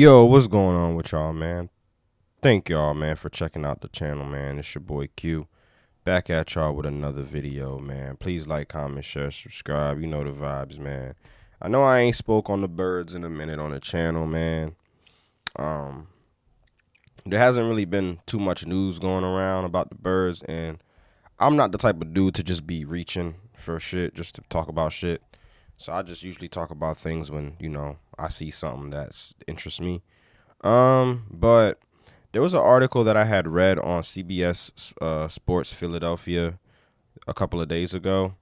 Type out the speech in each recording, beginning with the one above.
Yo, what's going on with y'all, man? Thank y'all, man, for checking out the channel, man. It's your boy Q. Back at y'all with another video, man. Please like, comment, share, subscribe. You know the vibes, man. I know I ain't spoke on the birds in a minute on the channel, man. Um, there hasn't really been too much news going around about the birds, and I'm not the type of dude to just be reaching for shit just to talk about shit. So I just usually talk about things when, I see something that interests me. But there was an article that I had read on CBS Sports Philadelphia a couple of days ago.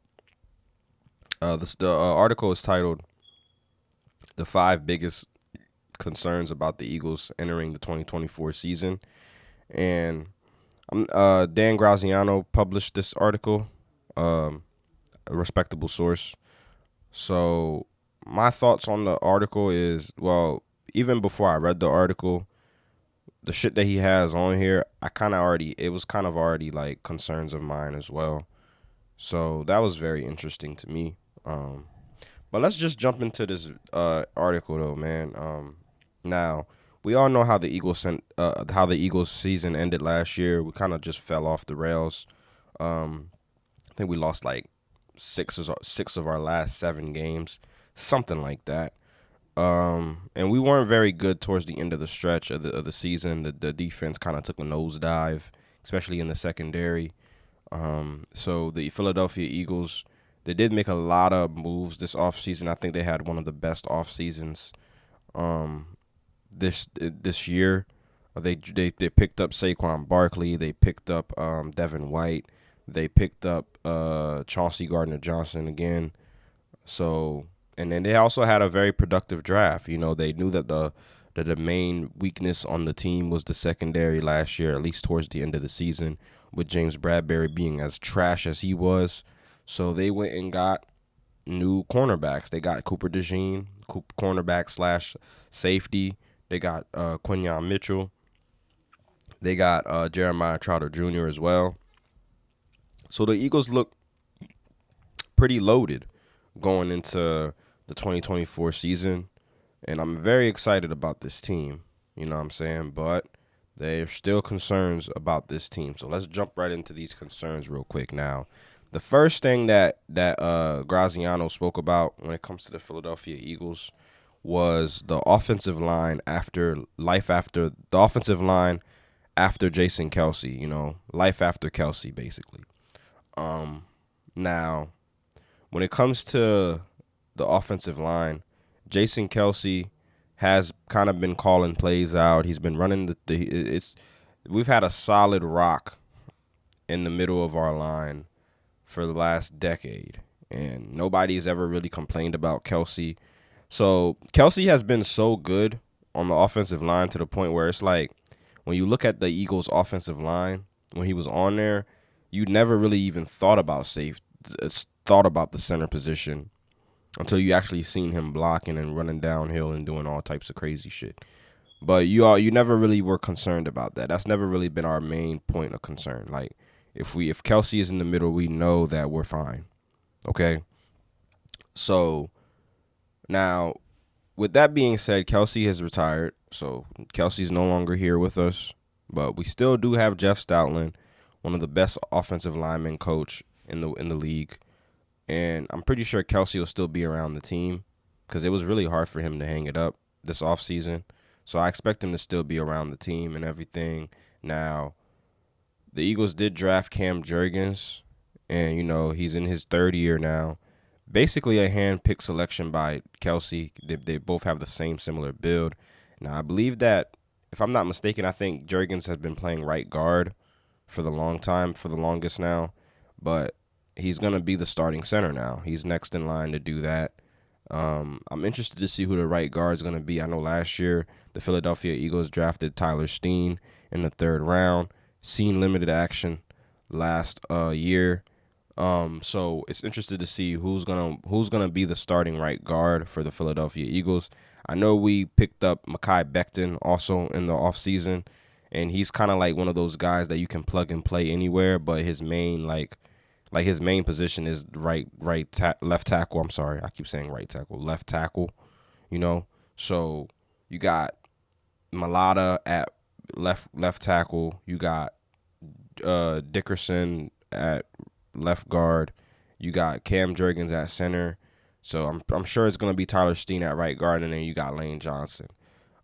The article is titled "The Five Biggest Concerns About the Eagles Entering the 2024 Season," and Dan Graziano published this article, a respectable source. So my thoughts on the article is, well, even before I read the article, the shit that he has on here, it was kind of already like concerns of mine as well. So that was very interesting to me. But let's just jump into this article though, man. Now we all know how the Eagles season ended last year. We kind of just fell off the rails. I think we lost like six of our last 7 games, something like that. And we weren't very good towards the end of the stretch of the season. The defense kind of took a nosedive, especially in the secondary. So the Philadelphia Eagles, they did make a lot of moves this offseason. I think they had one of the best off seasons this year. They picked up Saquon Barkley. They picked up Devin White. They picked up Chauncey Gardner-Johnson again. So, and then they also had a very productive draft. You know, they knew that the main weakness on the team was the secondary last year, at least towards the end of the season, with James Bradberry being as trash as he was. So they went and got new cornerbacks. They got Cooper DeJean, cornerback slash safety. They got Quinyon Mitchell. They got Jeremiah Trotter Jr. as well. So the Eagles look pretty loaded going into the 2024 season, and I'm very excited about this team. You know what I'm saying? But there's still concerns about this team. So let's jump right into these concerns real quick. Now, the first thing that Graziano spoke about when it comes to the Philadelphia Eagles was the offensive line after the offensive line after Jason Kelce. You know, life after Kelce, basically. Now, when it comes to the offensive line, Jason Kelce has kind of been calling plays out. He's been running we've had a solid rock in the middle of our line for the last decade, and nobody's ever really complained about Kelce. So Kelce has been so good on the offensive line to the point where it's like when you look at the Eagles' offensive line when he was on there, you never really even thought about the center position until you actually seen him blocking and running downhill and doing all types of crazy shit. But you never really were concerned about that. That's never really been our main point of concern. Like if Kelce is in the middle, we know that we're fine. Okay? So now with that being said, Kelce has retired. So Kelce's no longer here with us. But we still do have Jeff Stoutland, one of the best offensive linemen coach in the league. And I'm pretty sure Kelce will still be around the team because it was really hard for him to hang it up this offseason. So I expect him to still be around the team and everything. Now, the Eagles did draft Cam Jurgens, and, he's in his third year now. Basically a hand-picked selection by Kelce. They both have the same similar build. Now, I believe that, if I'm not mistaken, I think Jurgens has been playing right guard for the longest now. But he's going to be the starting center now. He's next in line to do that. I'm interested to see who the right guard is going to be. I know last year the Philadelphia Eagles drafted Tyler Steen in the 3rd round. Seen limited action last year. So it's interested to see who's gonna be the starting right guard for the Philadelphia Eagles. I know we picked up Mekhi Becton also in the offseason, and he's kind of like one of those guys that you can plug and play anywhere, but his main his main position is left tackle. I'm sorry, I keep saying right tackle, left tackle. So you got Mulata at left tackle. You got Dickerson at left guard. You got Cam Jurgens at center. So I'm sure it's gonna be Tyler Steen at right guard, and then you got Lane Johnson.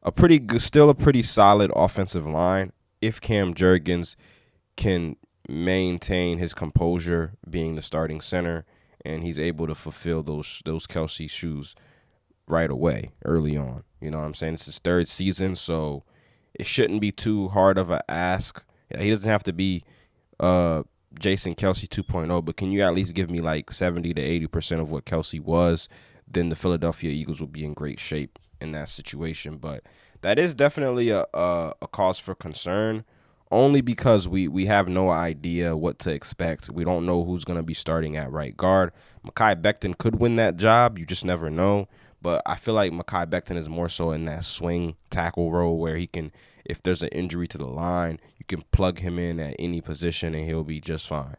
A pretty good, still a pretty solid offensive line if Cam Jurgens can maintain his composure being the starting center and he's able to fulfill those Kelsey shoes right away early on. You know what I'm saying? It's his third season, so it shouldn't be too hard of a ask. Yeah, he doesn't have to be uh Jason Kelsey 2.0, but can you at least give me like 70 to 80% of what Kelsey was? Then the Philadelphia Eagles will be in great shape in that situation. But that is definitely a cause for concern, only because we have no idea what to expect. We don't know who's going to be starting at right guard. Mekhi Becton could win that job. You just never know. But I feel like Mekhi Becton is more so in that swing tackle role where he can, if there's an injury to the line, you can plug him in at any position and he'll be just fine.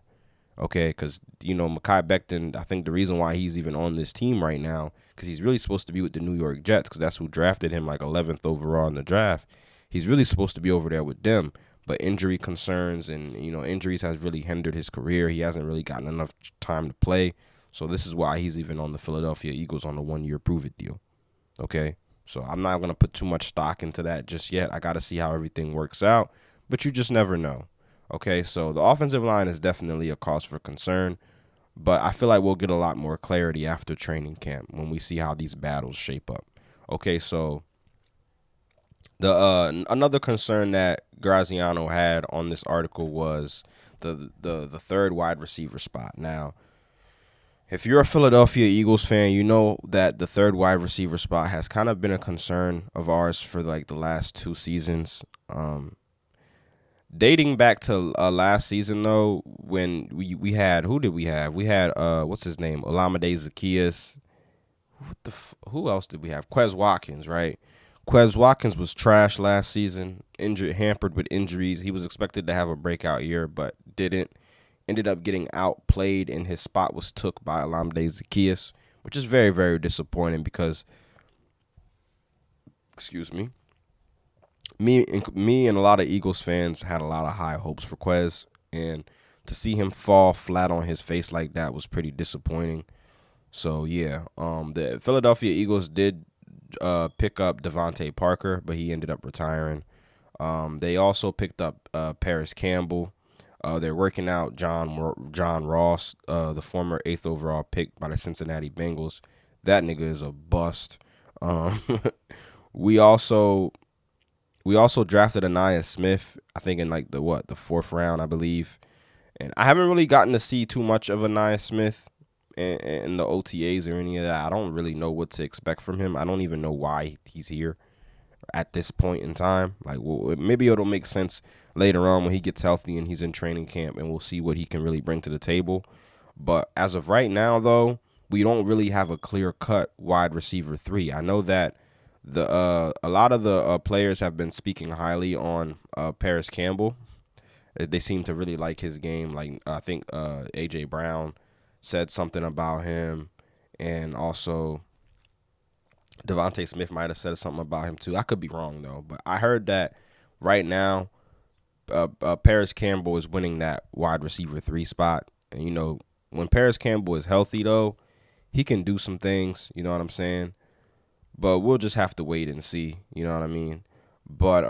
Okay, because, Mekhi Becton, I think the reason why he's even on this team right now, because he's really supposed to be with the New York Jets, because that's who drafted him like 11th overall in the draft. He's really supposed to be over there with them, but injury concerns and, injuries has really hindered his career. He hasn't really gotten enough time to play. So this is why he's even on the Philadelphia Eagles on the 1-year prove-it deal. Okay, so I'm not going to put too much stock into that just yet. I got to see how everything works out, but you just never know. Okay, so the offensive line is definitely a cause for concern, but I feel like we'll get a lot more clarity after training camp when we see how these battles shape up. Okay, so the another concern that Graziano had on this article was the third wide receiver spot. Now, if you're a Philadelphia Eagles fan, you know that the third wide receiver spot has kind of been a concern of ours for like the last 2 seasons. Dating back to last season though, when we had, who did we have? We had what's his name? Olamide Zaccheaus. Who else did we have? Quez Watkins, right? Quez Watkins was trash last season, hampered with injuries. He was expected to have a breakout year, but didn't. Ended up getting outplayed, and his spot was took by Olamide Zaccheaus, which is very, very disappointing because, excuse me, me and a lot of Eagles fans had a lot of high hopes for Quez, and to see him fall flat on his face like that was pretty disappointing. So yeah, the Philadelphia Eagles did pick up Devontae Parker, but he ended up retiring. They also picked up Paris Campbell. They're working out John Ross, the former 8th overall pick by the Cincinnati Bengals. That nigga is a bust. We also drafted Anaya Smith, I think in like the 4th round, I believe. And I haven't really gotten to see too much of Anaya Smith in the OTAs or any of that. I don't really know what to expect from him. I don't even know why he's here at this point in time. Like, well, maybe it'll make sense later on when he gets healthy and he's in training camp, and we'll see what he can really bring to the table. But as of right now, though, we don't really have a clear-cut wide receiver 3. I know that a lot of the players have been speaking highly on Paris Campbell. They seem to really like his game. Like, I think A.J. Brown said something about him, and also Devontae Smith might have said something about him too. I could be wrong though, but I heard that right now Paris Campbell is winning that wide receiver 3 spot. And when Paris Campbell is healthy though, he can do some things. You know what I'm saying? But we'll just have to wait and see. You know what I mean? But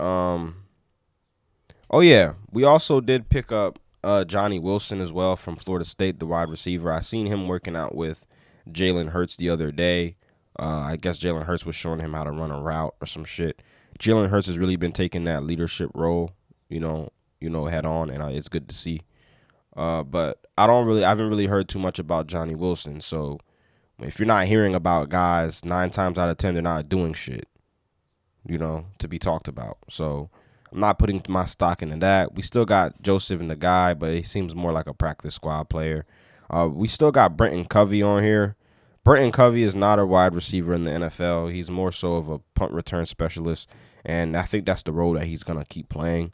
oh yeah, we also did pick up Johnny Wilson as well from Florida State, the wide receiver. I seen him working out with Jalen Hurts the other day. I guess Jalen Hurts was showing him how to run a route or some shit. Jalen Hurts has really been taking that leadership role, head on, and it's good to see. But I haven't really heard too much about Johnny Wilson. So if you're not hearing about guys, 9 times out of 10 they're not doing shit, to be talked about. So I'm not putting my stock into that. We still got Joseph and the guy, but he seems more like a practice squad player. We still got Brenton Covey on here. Brenton Covey is not a wide receiver in the NFL. He's more so of a punt return specialist, and I think that's the role that he's going to keep playing.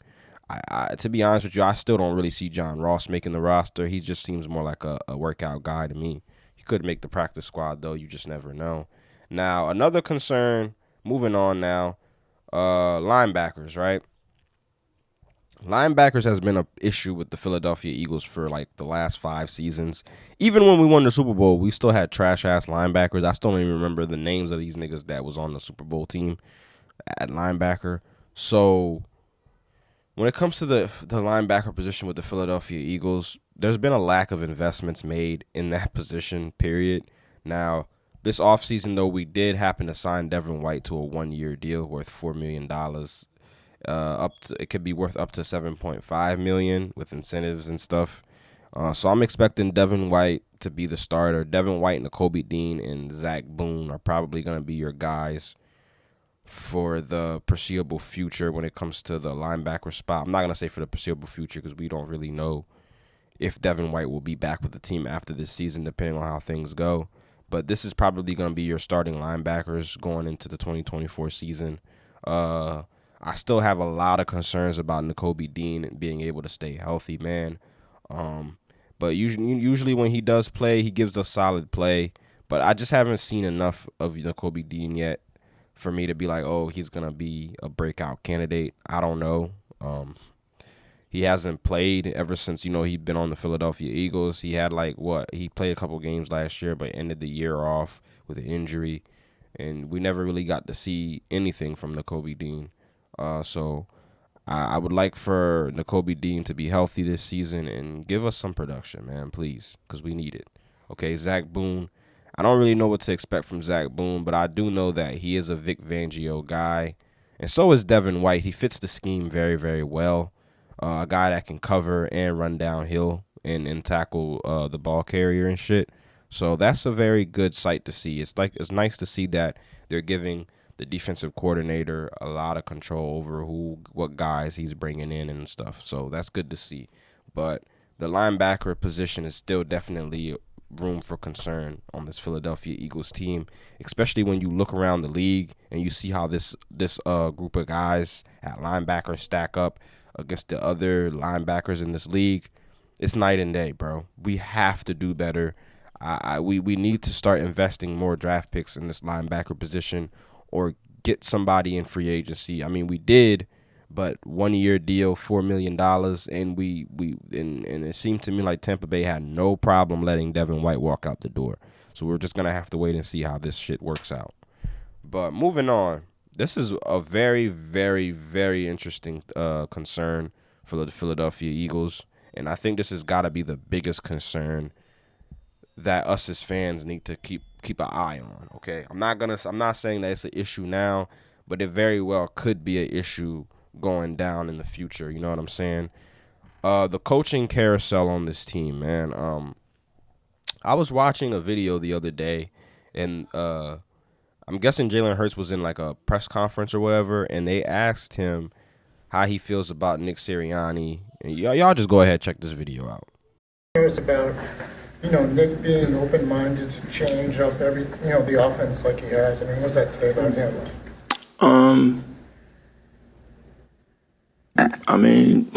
To be honest with you, I still don't really see John Ross making the roster. He just seems more like a workout guy to me. He could make the practice squad, though. You just never know. Now, another concern, moving on now, Linebackers, right? Linebackers has been an issue with the Philadelphia Eagles for like the last 5 seasons. Even when we won the Super Bowl, we still had trash ass linebackers. I still don't even remember the names of these niggas that was on the Super Bowl team at linebacker. So when it comes to the linebacker position with the Philadelphia Eagles, there's been a lack of investments made in that position, period. Now, this offseason, though, we did happen to sign Devin White to a 1-year deal worth $4 million. It could be worth up to $7.5 million with incentives and stuff. So I'm expecting Devin White to be the starter. Devin White, Nakobe Dean, and Zach Boone are probably going to be your guys for the foreseeable future when it comes to the linebacker spot. I'm not going to say for the foreseeable future because we don't really know if Devin White will be back with the team after this season, depending on how things go. But this is probably going to be your starting linebackers going into the 2024 season. I still have a lot of concerns about Nakobe Dean being able to stay healthy, man. But usually when he does play, he gives us solid play. But I just haven't seen enough of Nakobe Dean yet for me to be like, oh, he's going to be a breakout candidate. I don't know. He hasn't played ever since, he'd been on the Philadelphia Eagles. He had he played a couple games last year, but ended the year off with an injury. And we never really got to see anything from Nakobe Dean. So I would like for Nakobe Dean to be healthy this season and give us some production, man, please, because we need it. Okay, Zach Boone. I don't really know what to expect from Zach Boone, but I do know that he is a Vic Fangio guy. And so is Devin White. He fits the scheme very, very well. A guy that can cover and run downhill and tackle the ball carrier and shit. So that's a very good sight to see. It's nice to see that they're giving the defensive coordinator a lot of control over what guys he's bringing in and stuff. So that's good to see. But the linebacker position is still definitely room for concern on this Philadelphia Eagles team, especially when you look around the league and you see how this group of guys at linebacker stack up against the other linebackers in this league. It's night and day, bro. We have to do better. We need to start investing more draft picks in this linebacker position or get somebody in free agency. I mean, we did, but 1-year deal, $4 million, and it seemed to me like Tampa Bay had no problem letting Devin White walk out the door. So we're just gonna have to wait and see how this shit works out. But moving on, this is a very, very, very interesting concern for the Philadelphia Eagles, and I think this has got to be the biggest concern that us as fans need to keep an eye on. Okay, I'm not saying that it's an issue now, but it very well could be an issue going down in the future. You know what I'm saying? The coaching carousel on this team, man. I was watching a video the other day, and I'm guessing Jalen Hurts was in like a press conference or whatever, and they asked him how he feels about Nick Sirianni. And y'all just go ahead and check this video out. It was about, Nick being open-minded to change up the offense like he has. I mean, what does that say about him? I mean,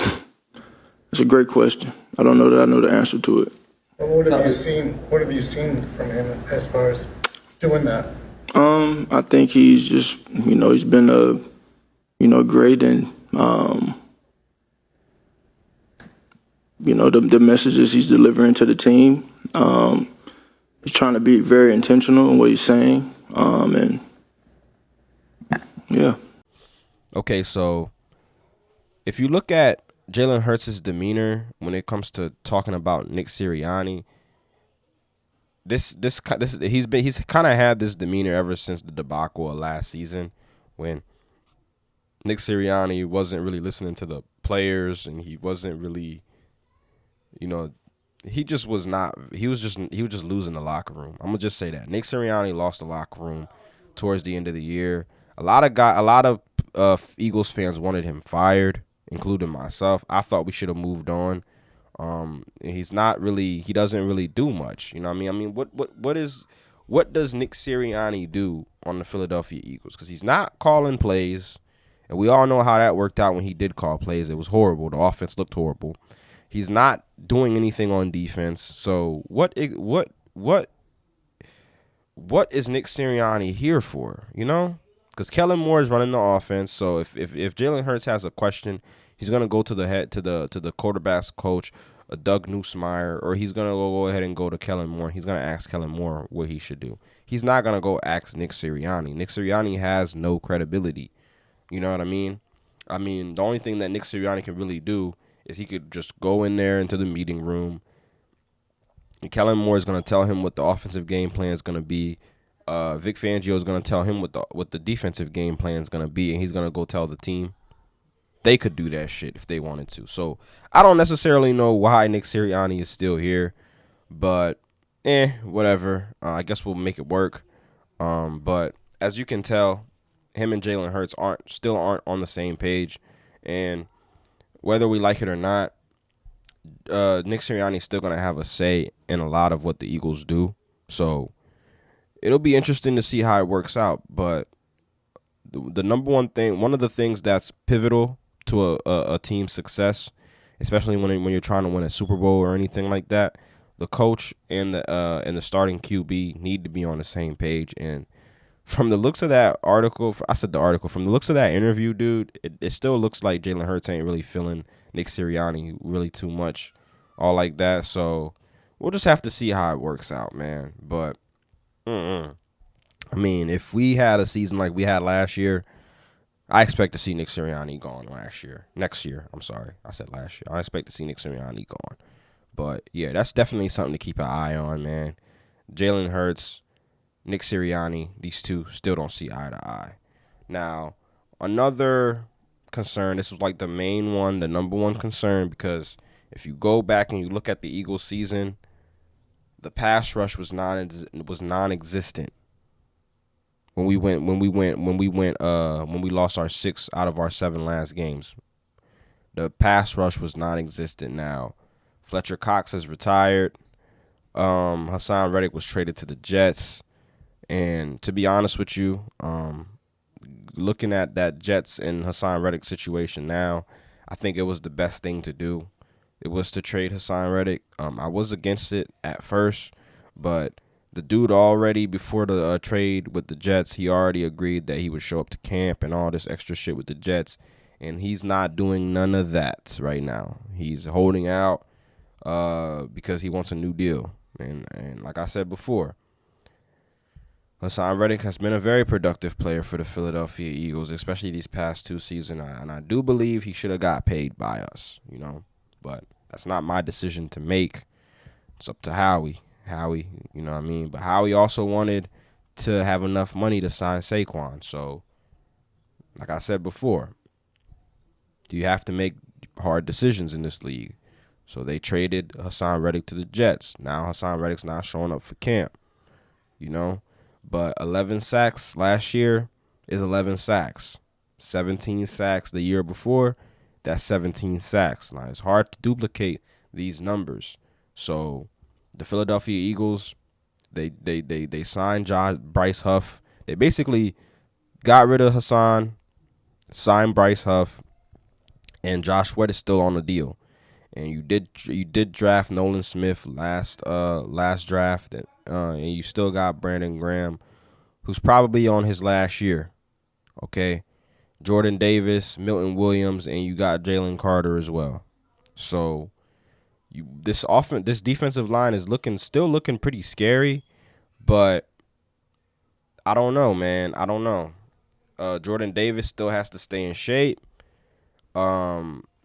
it's a great question. I don't know that I know the answer to it. Well, what have you seen from him as far as doing that? I think he's just, he's been great, and the messages he's delivering to the team. He's trying to be very intentional in what he's saying, and yeah. Okay, so if you look at Jalen Hurts' demeanor when it comes to talking about Nick Sirianni, he's kind of had this demeanor ever since the debacle of last season, when Nick Sirianni wasn't really listening to the players, and he wasn't really, he was just losing the locker room. I'm gonna just say that Nick Sirianni lost the locker room towards the end of the year. A lot of Eagles fans wanted him fired, including myself. I thought we should have moved on. He doesn't really do much. You know what I mean? I mean, what does Nick Sirianni do on the Philadelphia Eagles? Because he's not calling plays, and we all know how that worked out when he did call plays. It was horrible. The offense looked horrible. He's not doing anything on defense. So what is Nick Sirianni here for? because Kellen Moore is running the offense. So if Jalen Hurts has a question, he's gonna go to the quarterback's coach, Doug Nussmeier, or he's gonna go ahead and go to Kellen Moore. He's gonna ask Kellen Moore what he should do. He's not gonna go ask Nick Sirianni. Nick Sirianni has no credibility. You know what I mean? I mean, the only thing that Nick Sirianni can really do is he could just go in there into the meeting room. And Kellen Moore is going to tell him what the offensive game plan is going to be. Vic Fangio is going to tell him what the defensive game plan is going to be, and he's going to go tell the team. They could do that shit if they wanted to. So I don't necessarily know why Nick Sirianni is still here, but whatever. I guess we'll make it work. But as you can tell, him and Jalen Hurts aren't on the same page, and whether we like it or not, Nick Sirianni is still going to have a say in a lot of what the Eagles do. So it'll be interesting to see how it works out. But the number one thing, one of the things that's pivotal to a team's success, especially when you're trying to win a Super Bowl or anything like that, the coach and the starting QB need to be on the same page. And from the looks of that article, from the looks of that interview, dude, it still looks like Jalen Hurts ain't really feeling Nick Sirianni really too much, all like that. So we'll just have to see how it works out, man. But, I mean, if we had a season like we had last year, I expect to see Nick Sirianni gone next year. I'm sorry. I said last year. I expect to see Nick Sirianni gone. But, yeah, that's definitely something to keep an eye on, man. Jalen Hurts, Nick Sirianni, these two still don't see eye to eye. Now, another concern, this was like the main one, the number one concern, because if you go back and you look at the Eagles season, the pass rush was non-existent when we lost our 6 out of our 7 last games. The pass rush was non-existent. Now, Fletcher Cox has retired. Hassan Reddick was traded to the Jets. And to be honest with you, looking at that Jets and Hassan Reddick situation now, I think it was the best thing to do. It was to trade Hassan Reddick. I was against it at first, but the dude already, before the trade with the Jets, he already agreed that he would show up to camp and all this extra shit with the Jets, and he's not doing none of that right now. He's holding out because he wants a new deal. And like I said before, Hassan Reddick has been a very productive player for the Philadelphia Eagles, especially these past 2 seasons, and I do believe he should have got paid by us, but that's not my decision to make. It's up to Howie, you know what I mean? But Howie also wanted to have enough money to sign Saquon, so like I said before, you have to make hard decisions in this league. So they traded Hassan Reddick to the Jets. Now Hassan Reddick's not showing up for camp, But 11 sacks last year is 11 sacks. 17 sacks the year before, that's 17 sacks. Now, it's hard to duplicate these numbers. So the Philadelphia Eagles, they signed Bryce Huff. They basically got rid of Hassan, signed Bryce Huff, and Josh Sweat is still on the deal. And you did draft Nolan Smith last draft, and you still got Brandon Graham, who's probably on his last year. Okay, Jordan Davis, Milton Williams, and you got Jalen Carter as well. So this defensive line is still looking pretty scary, but I don't know, man. I don't know. Jordan Davis still has to stay in shape.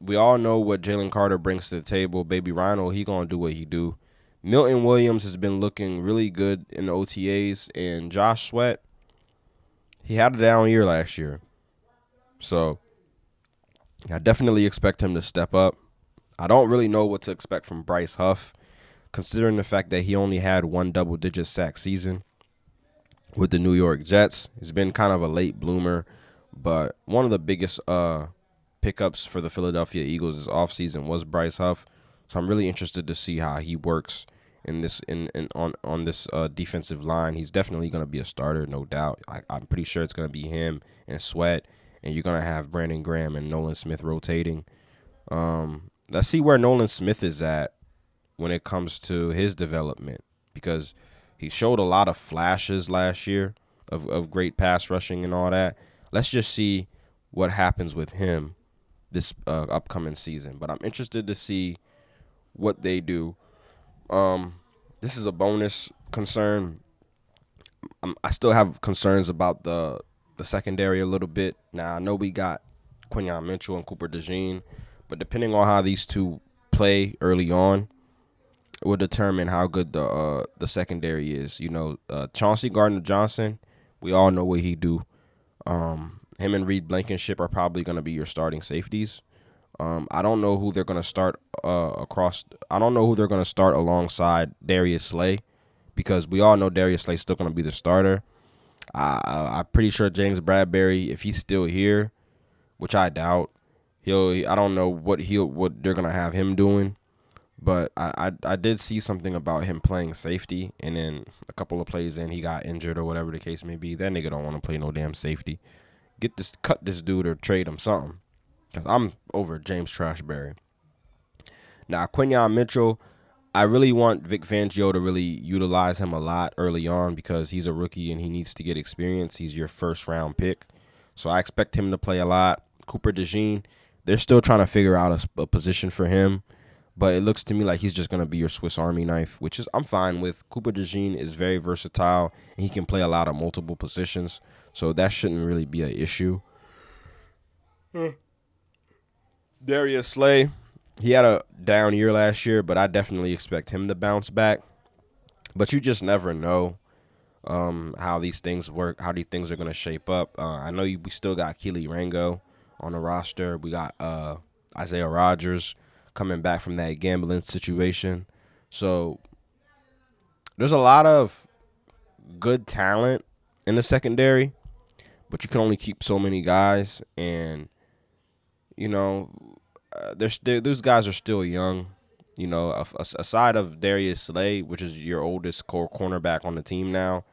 We all know what Jalen Carter brings to the table. Baby Rhino, he gonna do what he do. Milton Williams has been looking really good in the OTAs, and Josh Sweat, he had a down year last year. So I definitely expect him to step up. I don't really know what to expect from Bryce Huff, considering the fact that he only had 1 double-digit sack season with the New York Jets. He's been kind of a late bloomer, but one of the biggest pickups for the Philadelphia Eagles this offseason was Bryce Huff. So I'm really interested to see how he works on this defensive line. He's definitely going to be a starter, no doubt. I'm pretty sure it's going to be him and Sweat, and you're going to have Brandon Graham and Nolan Smith rotating. Let's see where Nolan Smith is at when it comes to his development, because he showed a lot of flashes last year of great pass rushing and all that. Let's just see what happens with him this upcoming season. But I'm interested to see what they do. This is a bonus concern. I still have concerns about the secondary a little bit. Now, I know we got Quinyon Mitchell and Cooper DeJean, but depending on how these two play early on, it will determine how good the secondary is. You know, Chauncey Gardner-Johnson, we all know what he do. Him and Reed Blankenship are probably going to be your starting safeties. I don't know who they're going to start I don't know who they're going to start alongside Darius Slay, because we all know Darius Slay's still going to be the starter. I'm pretty sure James Bradberry, if he's still here, which I doubt, I don't know what they're going to have him doing. But I did see something about him playing safety, and then a couple of plays in, he got injured or whatever the case may be. That nigga don't want to play no damn safety. Cut this dude or trade him something, because I'm over James Trashberry. Now, Quinyon Mitchell, I really want Vic Fangio to really utilize him a lot early on, because he's a rookie and he needs to get experience. He's your first-round pick. So I expect him to play a lot. Cooper DeJean, they're still trying to figure out a position for him. But it looks to me like he's just going to be your Swiss Army knife, which is I'm fine with. Cooper DeJean is very versatile, and he can play a lot of multiple positions. So that shouldn't really be an issue. Darius Slay, he had a down year last year, but I definitely expect him to bounce back. But you just never know how these things work, how these things are going to shape up. I know we still got Keely Rango on the roster. We got Isaiah Rodgers coming back from that gambling situation. So there's a lot of good talent in the secondary, but you can only keep so many guys. And, you know, those guys are still young. You know, aside of Darius Slay, which is your oldest core cornerback on the team now,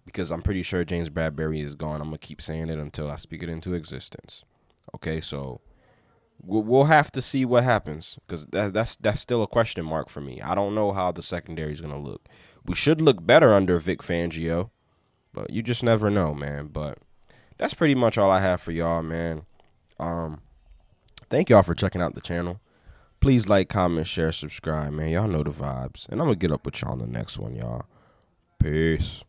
because I'm pretty sure James Bradberry is gone. I'm going to keep saying it until I speak it into existence. Okay, so we'll have to see what happens, because that's still a question mark for me. I don't know how the secondary is going to look. We should look better under Vic Fangio, but you just never know, man. But that's pretty much all I have for y'all, man. Thank y'all for checking out the channel. Please like, comment, share, subscribe, man. Y'all know the vibes. And I'm going to get up with y'all on the next one, y'all. Peace.